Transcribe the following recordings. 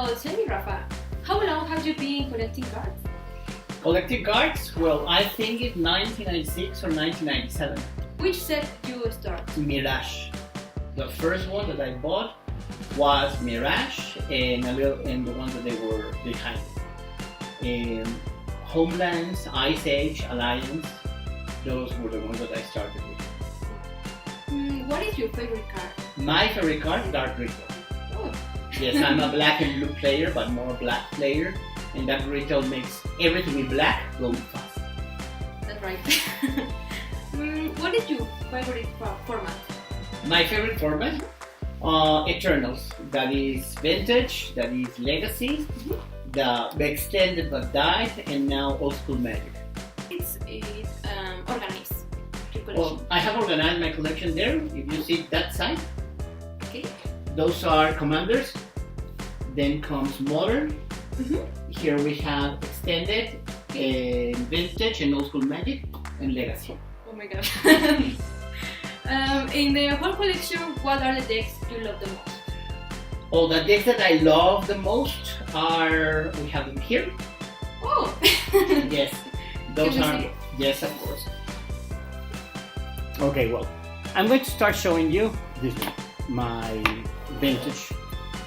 So tell me, Rafa, how long have you been collecting cards? Collecting cards? Well, I think it's 1996 or 1997. Which set did you start? Mirage. The first one that I bought was Mirage and the ones that they were behind. Homelands, Ice Age, Alliance, those were the ones that I started with. What is your favorite card? My favorite card, Dark Ritual. Oh. Yes, I'm a black and blue player, but more black player, and that ritual makes everything in black go fast. That's right. What is your favorite format? My favorite format? Eternals. That is Vintage, that is Legacy, the Extended but Died, and now Old School Magic. It's organized, your collection. Well, I have organized my collection there. If you see that side, Okay. those are Commanders. Then comes Modern. Here we have Extended, Vintage, and Old School Magic, and Legacy. Oh my god. In the whole collection, what are the decks you love the most? All the decks that I love the most are, we have them here. Oh! Yes, those Can we are, see it? yes, of course. Okay, well, I'm going to start showing you this one, my vintage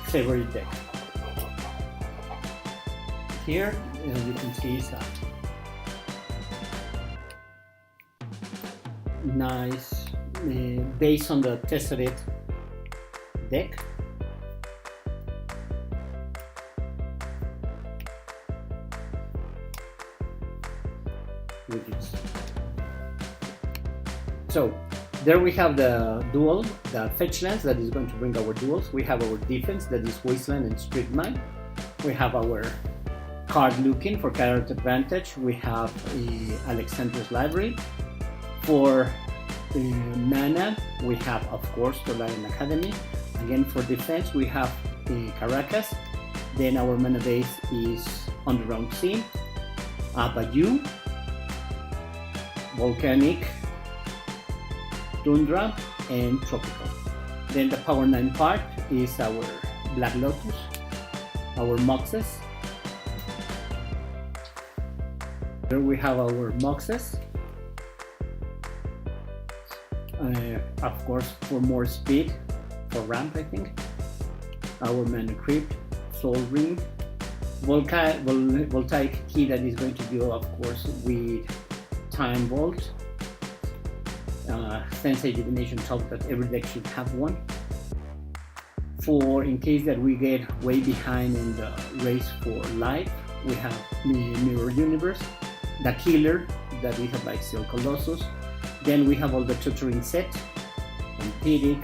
favorite deck. Here, as you can see, is a nice, based on the Tesseract deck. So there we have the dual, the fetch lands that is going to bring our duels. We have our defense that is Wasteland and Street Mine. We have our card looking for card advantage. We have Alexander's Library. For mana, we have of course the Lion Academy. Again for defense, we have Caracas. Then our mana base is Underground Sea, Bayou, Volcanic, Tundra, and Tropical. Then the Power 9 part is our Black Lotus, our Moxes. Here we have our Moxes. Of course, for more speed, for ramp, I think. Our Mana Crypt, Soul Ring, Voltaic Key that is going to deal, of course, with Time Vault. Sensei Divination Talk that every deck should have one. For in case that we get way behind in the race for life, we have Mirror Universe, the Killer that we have like Steel Colossus. Then we have all the tutoring set, Empiric,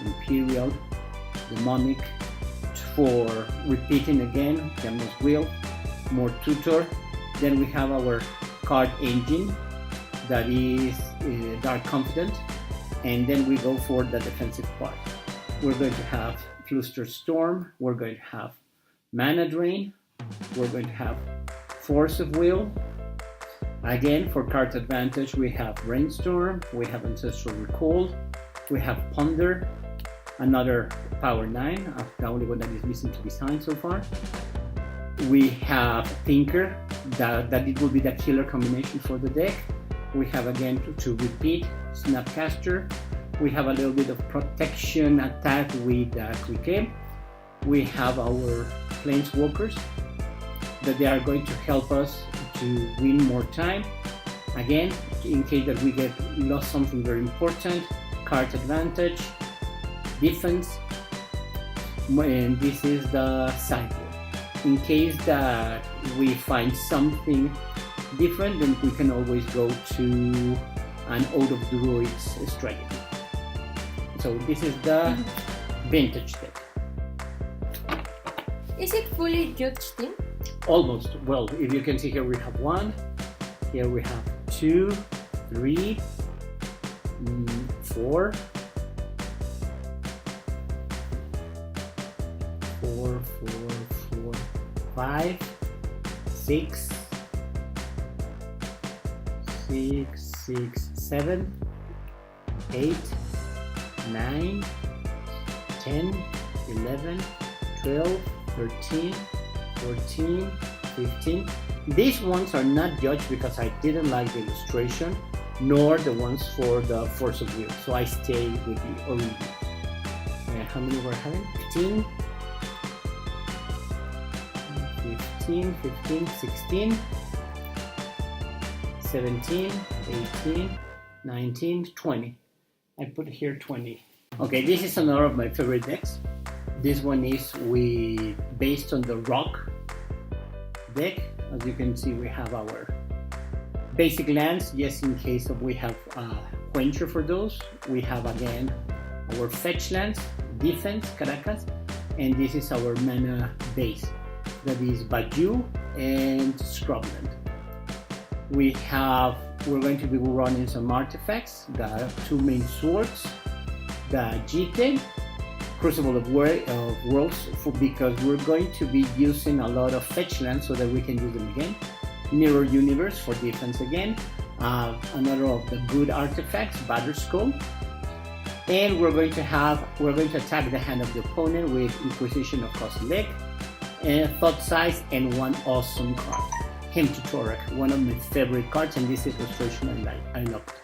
Imperial, Demonic, for repeating again, Demon's Will, more tutor. Then we have our card engine that is Dark Confident, and then we go for the defensive part. We're going to have Fluster Storm, we're going to have Mana Drain, we're going to have Force of Will. Again, for card advantage, we have Rainstorm, we have Ancestral Recall, we have Ponder, another Power 9, the only one that is missing to be signed so far. We have Thinker, that it will be the killer combination for the deck. We have again to repeat Snapcaster. We have a little bit of protection attack with Quick Aim. We have our Planeswalkers that they are going to help us to win more time. Again, in case that we get lost something very important, card advantage, defense, and this is the cycle. In case that we find something different, then we can always go to an Ode of Druids strategy. So this is the vintage deck. Is it fully judged team? Almost. Well, if you can see here we have 1, here we have 2, 3, 4, 5, 6, 7, 8, 9, 10, 11, 12, 13, 14, 15. These ones are not judged because I didn't like the illustration, nor the ones for the force of will. So I stay with the original. How many we're having? 15, 16, 17, 18, 19, 20. I put here 20. Okay, this is another of my favorite decks. This one is based on the rock deck. As you can see, we have our basic lands, just in case of we have quencher for those. We have again our fetch lands, defense, Caracas, and this is our mana base. That is Baju and Scrubland. We're going to be running some artifacts, the two main swords, the Jite, Crucible of Worlds, because we're going to be using a lot of fetch lands so that we can use them again. Mirror Universe for defense again. Another of the good artifacts, Batterskull. And we're going to attack the hand of the opponent with Inquisition of Kozilek, Thought Size, and one awesome card, Hymn to Torak, one of my favorite cards, and this illustration I love it.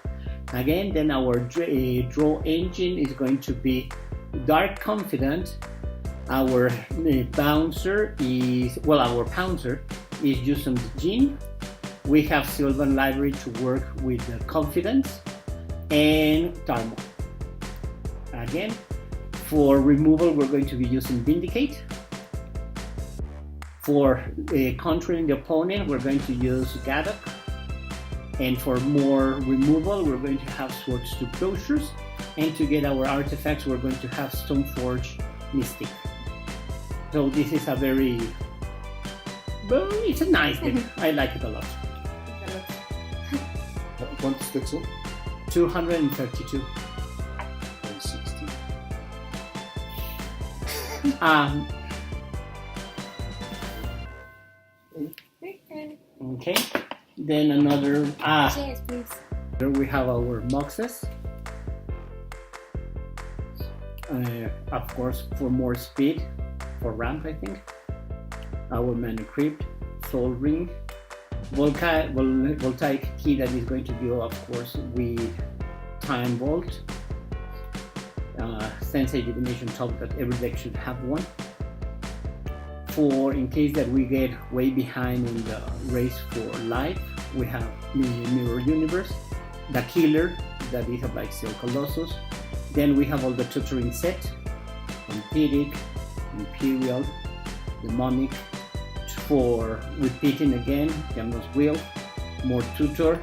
Again, then our draw engine is going to be Dark Confident. Our pouncer is using the Jin. We have Sylvan Library to work with the Confidence and Tarmo. Again, for removal, we're going to be using Vindicate. For countering the opponent, we're going to use Gadok. And for more removal, we're going to have Swords to Closures. And to get our artifacts, we're going to have Stoneforge Mystic. So this is it's a nice deck. I like it a lot. ¿Cuántos decks son? 232. 60. Okay. Then another. Cheers, please. Here we have our boxes. Of course, for more speed, for ramp, I think. Our Mana Crypt, Soul Ring, Voltaic Key that is going to deal, of course, with Time Vault, Sensei Divination Top that every deck should have one. For in case that we get way behind in the race for life, we have Mirror Universe, the Killer that is like Seal Colossus. Then we have all the tutoring set, Empiric, Imperial, Demonic. For repeating again, Gemma's Will, more tutor.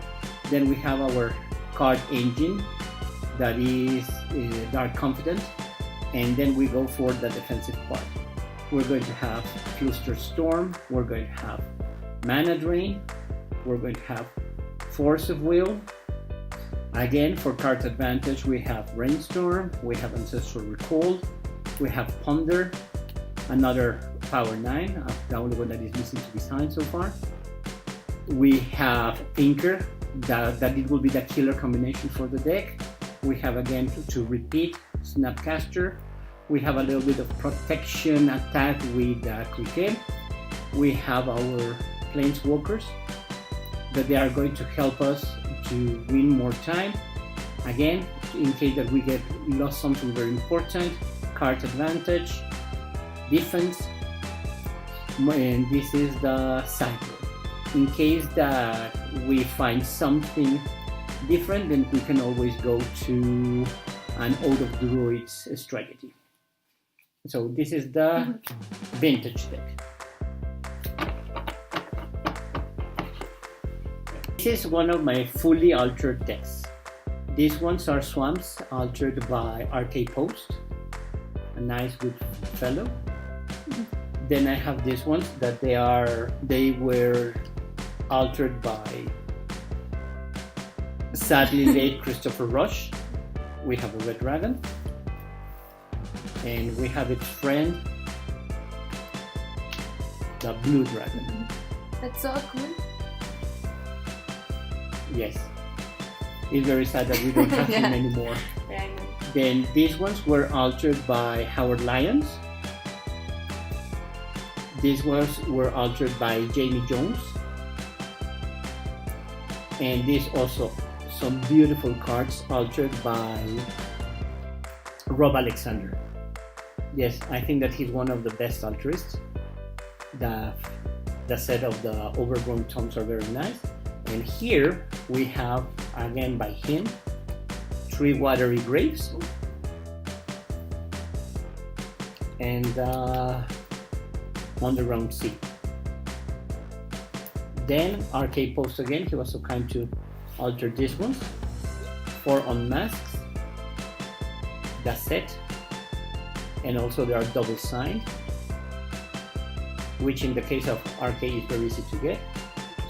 Then we have our card engine that is Dark Confident, and then we go for the defensive part. We're going to have Cluster Storm, we're going to have Mana Drain, we're going to have Force of Will. Again, for card advantage, we have Rainstorm, we have Ancestral Recall, we have Ponder, another Power 9, the only one that is missing to be signed so far. We have Thinker, that it will be the killer combination for the deck. We have again to repeat Snapcaster. We have a little bit of protection attack with Clique. We have our Planeswalkers that they are going to help us to win more time. Again, in case that we get lost something very important, card advantage, defense, and this is the cycle. In case that we find something different, then we can always go to an Ode of Druids strategy. So this is the vintage deck. This is one of my fully altered decks. These ones are swamps altered by RK Post, a nice good fellow. Then I have these ones that they were altered by sadly late Christopher Rush. We have a red dragon, and we have its friend, the blue dragon. That's so cool. Yes, it's very sad that we don't have Yeah. them anymore. Yeah, I know. Then these ones were altered by Howard Lyons. These ones were altered by Jamie Jones. And these also some beautiful cards altered by Rob Alexander. Yes, I think that he's one of the best alterists. The set of the overgrown tomes are very nice. And here we have, again by him, 3 watery graves. And Underground Sea. Then RK Post again, he was so kind to alter these ones. 4 Unmasks, the set, and also they are double signed, which in the case of RK is very easy to get.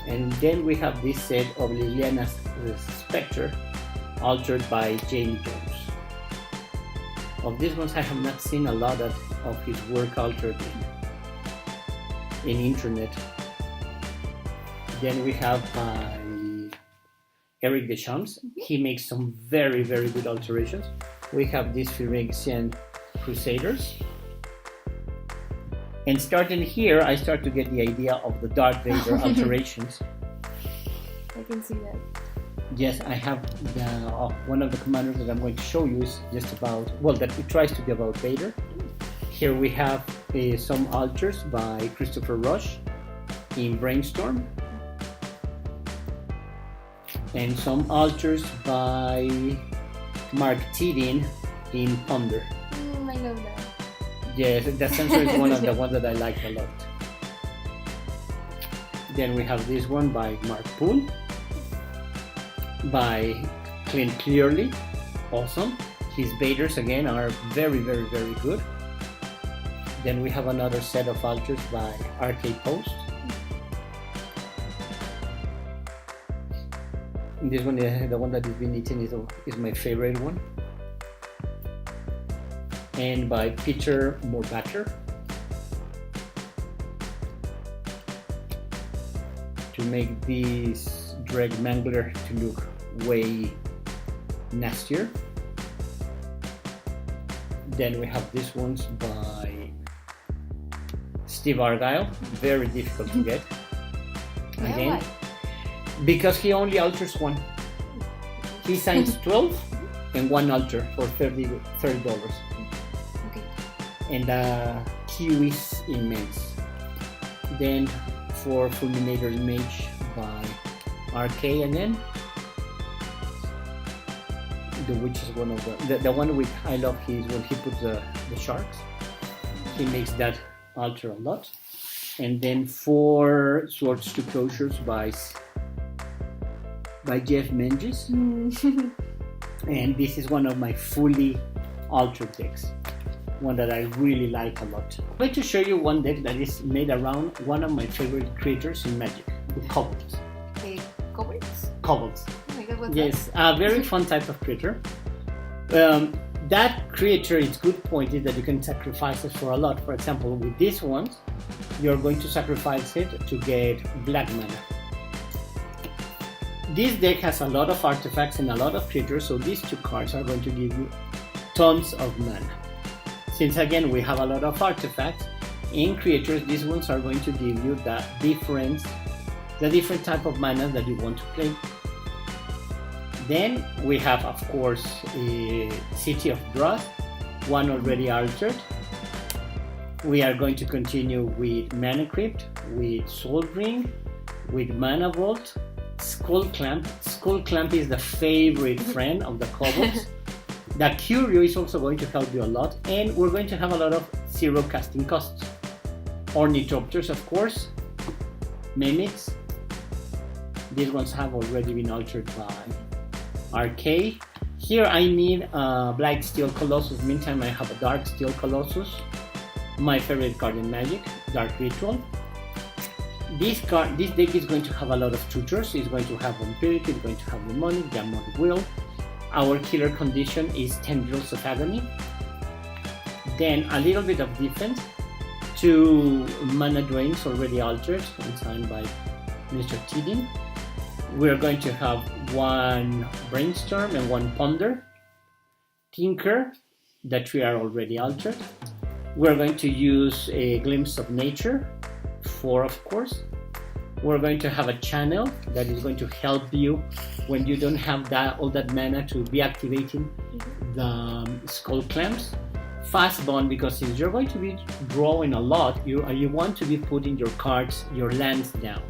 And then we have this set of Liliana's Spectre, altered by Jamie Jones. Of these ones I have not seen a lot of his work altered in internet. Then we have by Eric Deschamps. He makes some very, very good alterations. We have these Phyrexian Crusaders. And starting here, I start to get the idea of the Darth Vader alterations. I can see that. Yes, I have one of the commanders that I'm going to show you is just about, well, that it tries to be about Vader. Here we have some alters by Christopher Rush in Brainstorm. And some alters by Mark Tidin in Ponder. I love that. Yes, the sensor is one of the ones that I like a lot. Then we have this one by Mark Poole, by Clint Clearly, awesome. His Vaders again are very, very, very good. Then we have another set of alters by RK Post. This one, the one that is being eaten is my favorite one. And by Peter Morbacher. To make this Dreg Mangler to look way nastier. Then we have these ones by Steve Argyle, very difficult to get. Again, because he only alters one. He signs 12 and one alter for $30. Okay. And the queue is immense. Then for Fulminator Image by RK again. Which is one of the one which I love is when he puts the sharks. He makes that alter a lot. And then for Swords to Closures by Jeff Menges. And this is one of my fully altered decks. One that I really like a lot. I'm going to show you one deck that is made around one of my favorite creatures in Magic, the Kobolds. Kobolds? Kobolds. Oh my God, what's yes, a very fun type of creature. That creature, its good point is that you can sacrifice it for a lot. For example, with these ones, you're going to sacrifice it to get black mana. This deck has a lot of artifacts and a lot of creatures, so these 2 cards are going to give you tons of mana. Since again we have a lot of artifacts in creatures, these ones are going to give you the different type of mana that you want to play. Then we have, of course, a City of Dross, one already altered. We are going to continue with Mana Crypt, with Soul Ring, with Mana Vault, Skull Clamp. Skull Clamp is the favorite friend of the Kobolds. The Curio is also going to help you a lot, and we're going to have a lot of 0 casting costs. Ornithopters, of course, Mimics. These ones have already been altered by RK. Here I need a Blight Steel Colossus, meantime I have a Dark Steel Colossus. My favorite card in Magic, Dark Ritual. This deck is going to have a lot of tutors. It's going to have Vampiric, it's going to have Demonic, Demonic Will. Our killer condition is Tendrils of Agony. Then a little bit of defense. 2 Mana Drains already altered and signed by Mr. Tidin. We're going to have 1 Brainstorm and 1 Ponder. Tinker, the 3 are already altered. We're going to use a glimpse of nature, 4 of course. We're going to have a channel that is going to help you when you don't have all that mana to be activating the skull clamps. Fast bond, because since you're going to be drawing a lot, you want to be putting your cards, your lands down.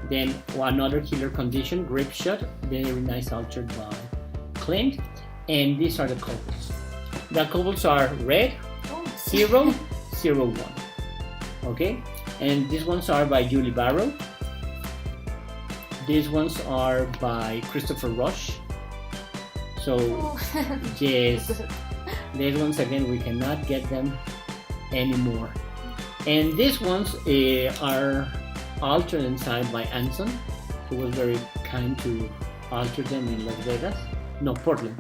Then another killer condition, grip shot, very nice, altered by Clint. And these are the cobbles. The cobbles are red, 0, 0, 1. Okay, and these ones are by Julie Barrow. These ones are by Christopher Rush. So yes, these ones again we cannot get them anymore. And these ones are altered inside by Anson, who was very kind to alter them in Las Vegas. No, Portland.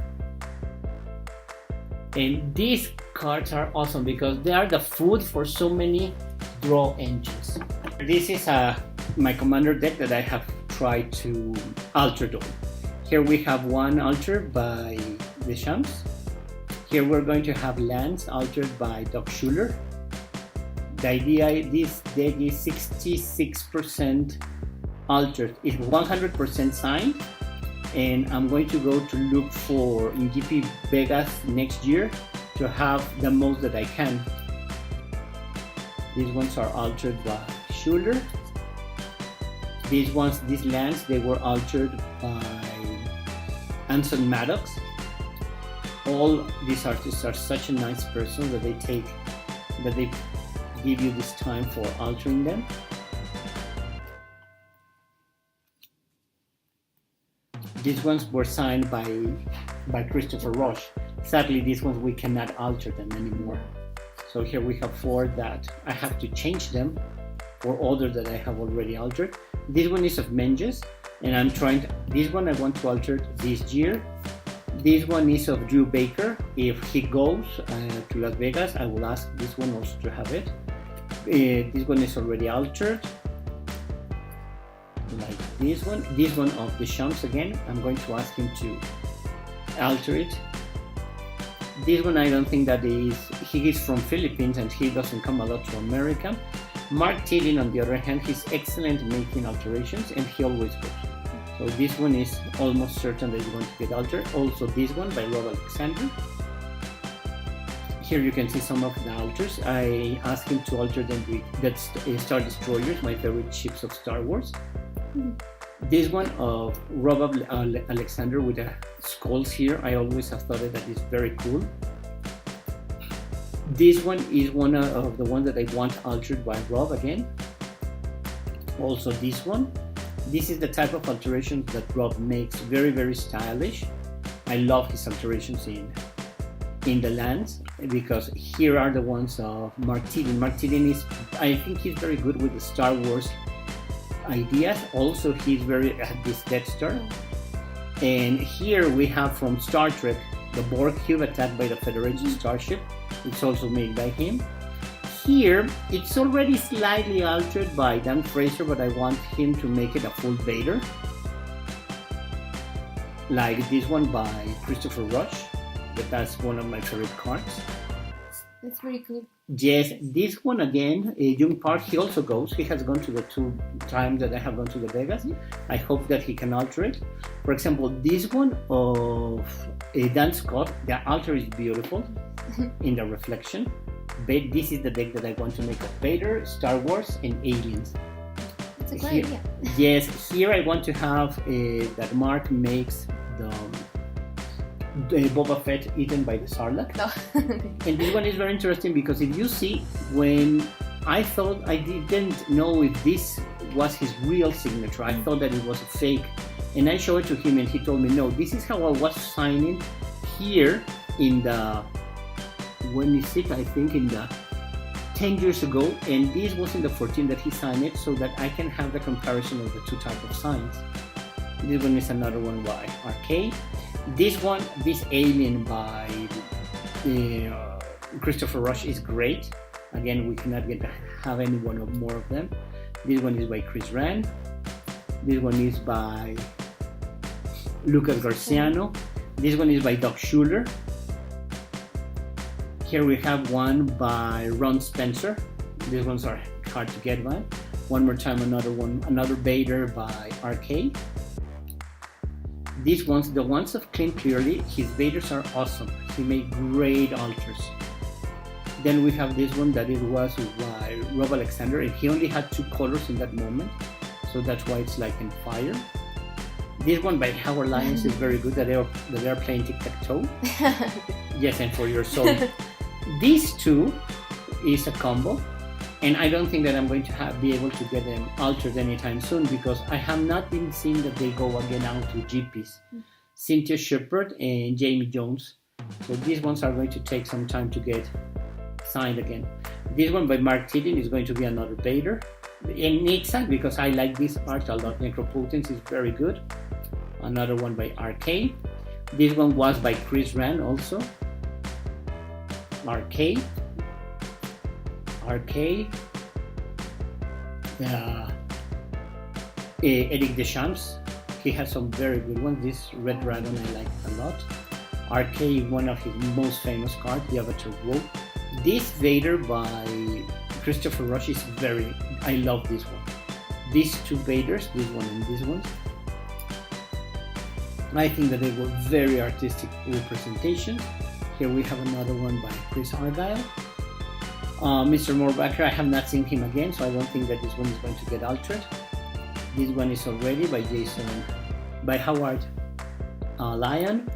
And these cards are awesome because they are the food for so many draw engines. This is my commander deck that I have tried to alter them. Here we have one altered by Deschamps. Here we're going to have lands altered by Doc Schuler. The idea, this deck is 66% altered. It's 100% signed. And I'm going to go to look for in GP Vegas next year to have the most that I can. These ones are altered by Schuler. These ones, these lands, they were altered by Anson Maddox. All these artists are such a nice person that they give you this time for altering them. These ones were signed by Christopher Rush. Sadly, these ones we cannot alter them anymore. So here we have 4 that I have to change them for other that I have already altered. This one is of Menges, and I'm trying to, this one I want to alter this year. This one is of Drew Baker. If he goes to Las Vegas, I will ask this one also to have it. This one is already altered. Like this one of Deschamps again, I'm going to ask him to alter it. This one I don't think that he is from Philippines and he doesn't come a lot to America. Mark Tillin on the other hand, he's excellent making alterations and he always goes. So this one is almost certain that it's going to get altered. Also this one by Rob Alexander. Here you can see some of the alters. I asked him to alter them with Star Destroyers, my favorite ships of Star Wars. This one of Rob Alexander with the skulls here, I always have thought that is very cool. This one is one of the ones that I want altered by Rob again. Also this one. This is the type of alterations that Rob makes, very, very stylish. I love his alterations in the lands because here are the ones of Mark Tillin. Mark Tillin is, I think he's very good with the Star Wars ideas. Also, he's very at this Death Star. And here we have from Star Trek, the Borg cube attacked by the Federation starship. It's also made by him. Here, it's already slightly altered by Dan Fraser, but I want him to make it a full Vader. Like this one by Christopher Rush, but that's one of my favorite cards. That's pretty cool. Yes, this one again, Jung Park, he also goes. He has gone to the 2 times that I have gone to the Vegas. I hope that he can alter it. For example, this one of Dan Scott, the alter is beautiful in the reflection. But this is the deck that I want to make of Vader, Star Wars, and Aliens. That's a great idea. Yes, here I want to have that Mark makes the Boba Fett eaten by the Sarlacc. No. And this one is very interesting because if you see, when I thought, I didn't know if this was his real signature. I thought that it was a fake. And I showed it to him and he told me, no, this is how I was signing here in the, when is it? I think in the 10 years ago. And this was in the 14 that he signed it so that I can have the comparison of the 2 types of signs. This one is another one by Arcade. This one, this Alien by Christopher Rush is great. Again, we cannot have any one or more of them. This one is by Chris Rand. This one is by Lucas Garciano. This one is by Doc Schuler. Here we have one by Ron Spencer. These ones are hard to get by. One more time, another Vader by RK. These ones, the ones of Clint Clearly, his Vaders are awesome. He made great altars. Then we have this one that it was by Rob Alexander, and he only had 2 colors in that moment, so that's why it's like in fire. This one by Howard Lyons is very good, that they are playing tic-tac-toe. Yes, and for your soul. These 2 is a combo, and I don't think that I'm going to be able to get them altered anytime soon, because I have not been seeing that they go again out to GPs. Cynthia Shepard and Jamie Jones. So these ones are going to take some time to get signed again. This one by Mark Tidden is going to be another Vader. And it's sad because I like this art a lot. Necropotence is very good. Another one by RK. This one was by Chris Rand also. RK. Eric Deschamps. He has some very good ones. This Red Dragon I like a lot. RK is one of his most famous cards, the Avatar Rogue. This Vader by Christopher Rush is I love this one. These 2 Vaders, this one and this one, I think that they were very artistic representations. Here we have another one by Chris Argyle. Mr. Morbacker, I have not seen him again, so I don't think that this one is going to get altered. This one is already by Howard Lyon.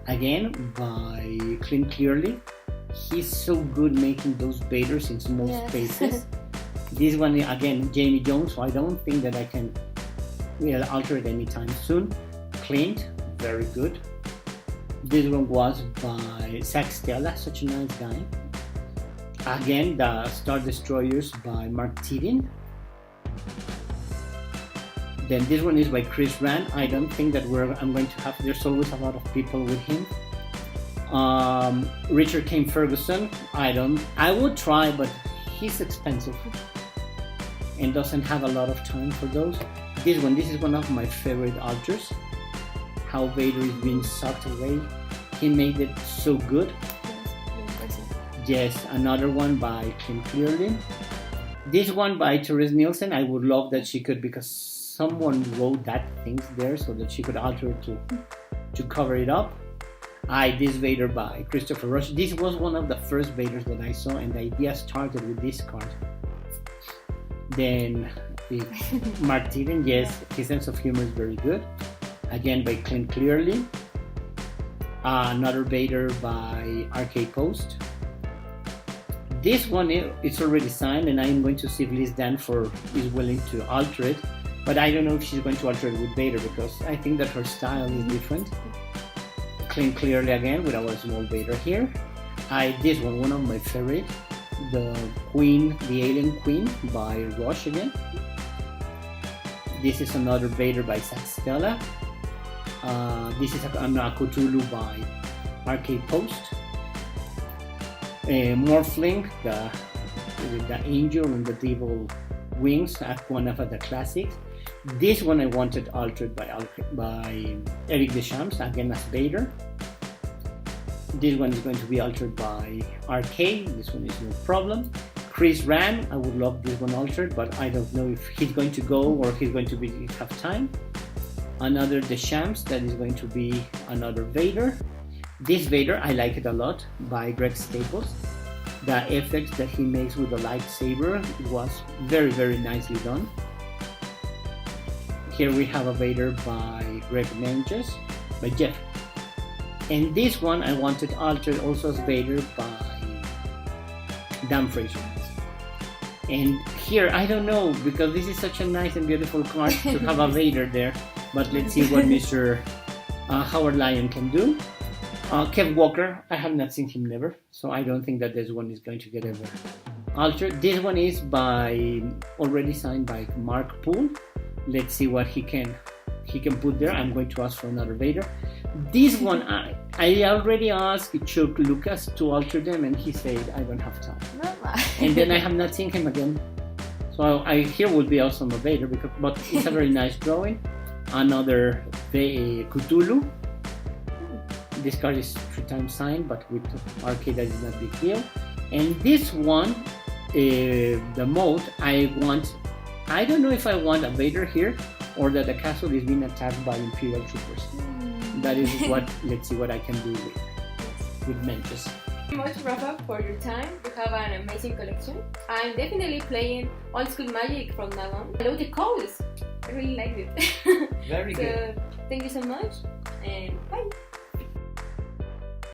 Again, by Clint Clearly. He's so good making those Vaders in small spaces. This one, again, Jamie Jones, so I don't think that I can alter it anytime soon. Clint, very good. This one was by Zach Stella, such a nice guy. Again, the Star Destroyers by Mark Tidden. Then this one is by Chris Rand. I don't think that I'm going to have, there's always a lot of people with him. Richard Kane Ferguson, I would try, but he's expensive and doesn't have a lot of time for those. This is one of my favorite altars. How Vader is being sucked away. He made it so good. Yes, another one by Kim Clearly. This one by Therese Nielsen, I would love that she could, because someone wrote that things there so that she could alter it to cover it up. This Vader by Christopher Rush. This was one of the first Vaders that I saw, and the idea started with this card. Then Mark Tidden, yes, his sense of humor is very good. Again by Clint Clearly. Another Vader by RK Post. This one it's already signed, and I'm going to see if Liz Danforth is willing to alter it. But I don't know if she's going to alter it with Vader, because I think that her style is different. Clint Clearly again with our small Vader here. This one of my favorite, the Alien Queen by Rush again. This is another Vader by Zach Stella. This is a Cthulhu by RK Post. Morphling, the angel and the devil wings, one of the classics. This one I wanted altered by Eric Deschamps, again as Vader. This one is going to be altered by RK. This one is no problem. Chris Rand, I would love this one altered, but I don't know if he's going to go or he's going to have time. Another Deschamps, that is going to be another Vader. This Vader, I like it a lot, by Greg Staples. The effects that he makes with the lightsaber was very, very nicely done. Here we have a Vader by Greg Menges, by Jeff. And this one I wanted altered also as Vader by Dan Fraser. And here, I don't know, because this is such a nice and beautiful card to have a Vader there. But let's see what Mr. Howard Lyon can do. Kev Walker, I have not seen him never, so I don't think that this one is going to get ever altered. This one is already signed by Mark Poole. Let's see what he can put there. I'm going to ask for another Vader. This one, I already asked Chuck Lucas to alter them, and he said I don't have time. And then I have not seen him again. So here would be also a Vader, but it's a very nice drawing. Another Cthulhu. this card is 3 times signed, but with arcade that is not a big deal. And this one, the mode, I don't know if I want a Vader here or that the castle is being attacked by Imperial troopers. That is what, let's see what I can do with Mentos. Thank you much, Rafa, for your time. You have an amazing collection. I'm definitely playing old school Magic from now on. I love the colors. I really like it. Very good. Thank you so much, and bye.